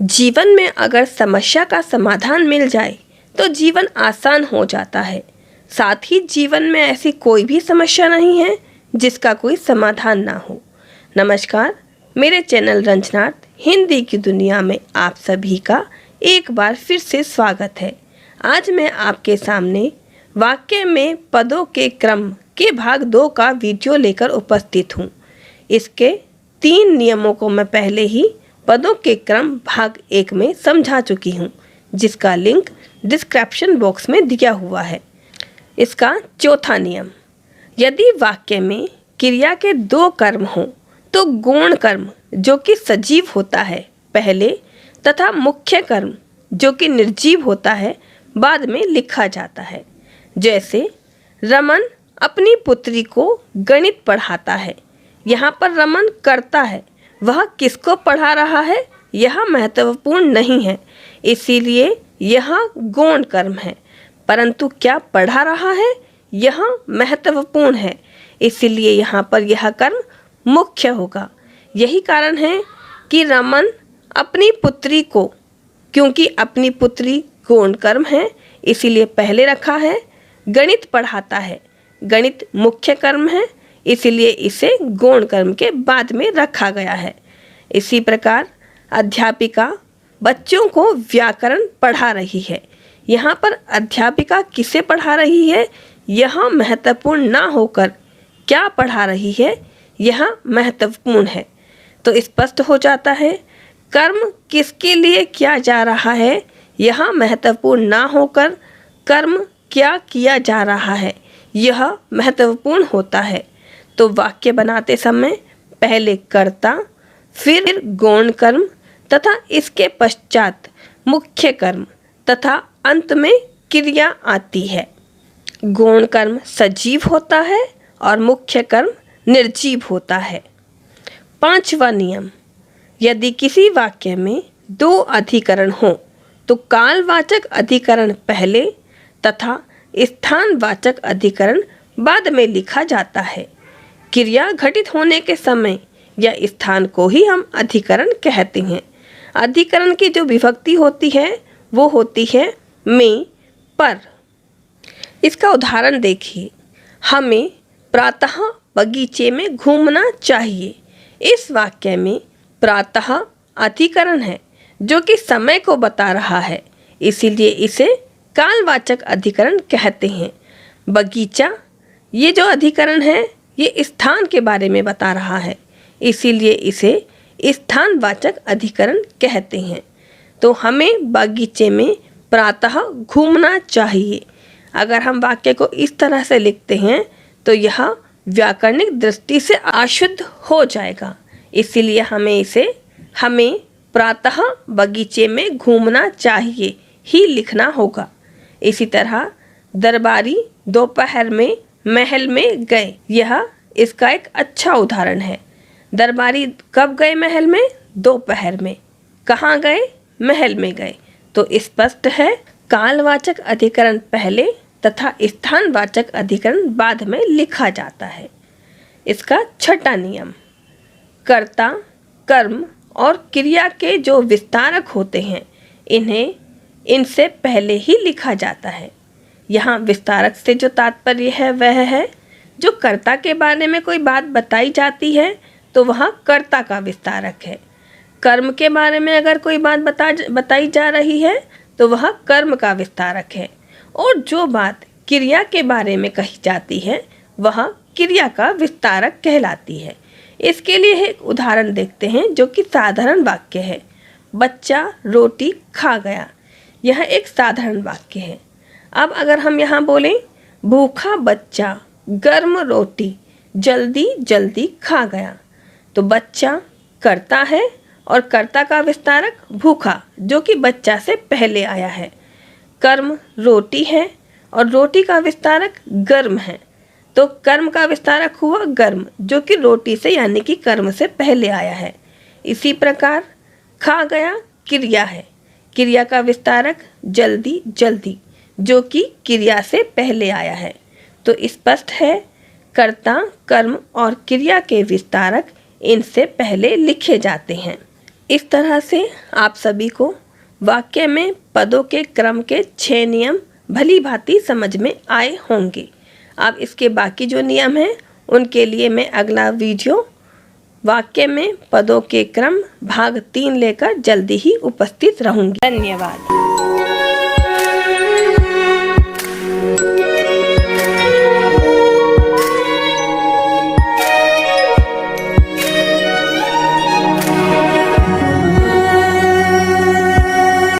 जीवन में अगर समस्या का समाधान मिल जाए तो जीवन आसान हो जाता है। साथ ही जीवन में ऐसी कोई भी समस्या नहीं है जिसका कोई समाधान ना हो। नमस्कार, मेरे चैनल रंजनार्थ हिंदी की दुनिया में आप सभी का एक बार फिर से स्वागत है। आज मैं आपके सामने वाक्य में पदों के क्रम के भाग 2 का वीडियो लेकर उपस्थित हूँ। इसके 3 नियमों को मैं पहले ही पदों के क्रम भाग 1 में समझा चुकी हूँ, जिसका लिंक डिस्क्रिप्शन बॉक्स में दिया हुआ है। इसका चौथा नियम, यदि वाक्य में क्रिया के 2 कर्म हों तो गौण कर्म जो कि सजीव होता है पहले तथा मुख्य कर्म जो कि निर्जीव होता है बाद में लिखा जाता है। जैसे रमन अपनी पुत्री को गणित पढ़ाता है। यहाँ पर रमन करता है, वह किसको पढ़ा रहा है यह महत्वपूर्ण नहीं है, इसीलिए यह गौण कर्म है। परंतु क्या पढ़ा रहा है यह महत्वपूर्ण है, इसीलिए यहाँ पर यह कर्म मुख्य होगा। यही कारण है कि रमन अपनी पुत्री को, क्योंकि अपनी पुत्री गौण कर्म है इसीलिए पहले रखा है। गणित पढ़ाता है, गणित मुख्य कर्म है इसीलिए इसे गौण कर्म के बाद में रखा गया है। इसी प्रकार अध्यापिका बच्चों को व्याकरण पढ़ा रही है। यहाँ पर अध्यापिका किसे पढ़ा रही है यह महत्वपूर्ण ना होकर क्या पढ़ा रही है यह महत्वपूर्ण है। तो स्पष्ट हो जाता है कर्म किसके लिए किया जा रहा है यह महत्वपूर्ण ना होकर कर्म क्या किया जा रहा है यह महत्वपूर्ण होता है। तो वाक्य बनाते समय पहले कर्ता, फिर गौण कर्म तथा इसके पश्चात मुख्य कर्म तथा अंत में क्रिया आती है। गौण कर्म सजीव होता है और मुख्य कर्म निर्जीव होता है। 5वां नियम, यदि किसी वाक्य में 2 अधिकरण हों तो कालवाचक अधिकरण पहले तथा स्थानवाचक अधिकरण बाद में लिखा जाता है। क्रिया घटित होने के समय या स्थान को ही हम अधिकरण कहते हैं। अधिकरण की जो विभक्ति होती है वो होती है में, पर। इसका उदाहरण देखिए, हमें प्रातः बगीचे में घूमना चाहिए। इस वाक्य में प्रातः अधिकरण है जो कि समय को बता रहा है, इसीलिए इसे कालवाचक अधिकरण कहते हैं। बगीचा ये जो अधिकरण है ये स्थान के बारे में बता रहा है, इसीलिए इसे स्थानवाचक अधिकरण कहते हैं। तो हमें बगीचे में प्रातः घूमना चाहिए। अगर हम वाक्य को इस तरह से लिखते हैं तो यह व्याकरणिक दृष्टि से अशुद्ध हो जाएगा, इसीलिए हमें प्रातः बगीचे में घूमना चाहिए ही लिखना होगा। इसी तरह दरबारी दोपहर में महल में गए, यह इसका एक अच्छा उदाहरण है। दरबारी कब गए महल में? दोपहर में। कहाँ गए? महल में गए। तो स्पष्ट है कालवाचक अधिकरण पहले तथा स्थानवाचक अधिकरण बाद में लिखा जाता है। इसका 6वां नियम, कर्ता, कर्म और क्रिया के जो विस्तारक होते हैं इनसे पहले ही लिखा जाता है। यहाँ विस्तारक से जो तात्पर्य है वह है जो कर्ता के बारे में कोई बात बताई जाती है तो वह कर्ता का विस्तारक है। कर्म के बारे में अगर कोई बात बताई जा रही है तो वह कर्म का विस्तारक है, और जो बात क्रिया के बारे में कही जाती है वह क्रिया का विस्तारक कहलाती है। इसके लिए एक उदाहरण देखते हैं जो कि साधारण वाक्य है। बच्चा रोटी खा गया, यह एक साधारण वाक्य है। अब अगर हम यहाँ बोलें भूखा बच्चा गर्म रोटी जल्दी जल्दी खा गया, तो बच्चा कर्ता है और कर्ता का विस्तारक भूखा जो कि बच्चा से पहले आया है। कर्म रोटी है और रोटी का विस्तारक गर्म है, तो कर्म का विस्तारक हुआ गर्म जो कि रोटी से यानी कि कर्म से पहले आया है। इसी प्रकार खा गया क्रिया है, क्रिया का विस्तारक जल्दी जल्दी जो कि क्रिया से पहले आया है। तो स्पष्ट है कर्ता, कर्म और क्रिया के विस्तारक इनसे पहले लिखे जाते हैं। इस तरह से आप सभी को वाक्य में पदों के क्रम के 6 नियम भली भांति समझ में आए होंगे। अब इसके बाकी जो नियम हैं उनके लिए मैं अगला वीडियो वाक्य में पदों के क्रम भाग 3 लेकर जल्दी ही उपस्थित रहूंगी। धन्यवाद।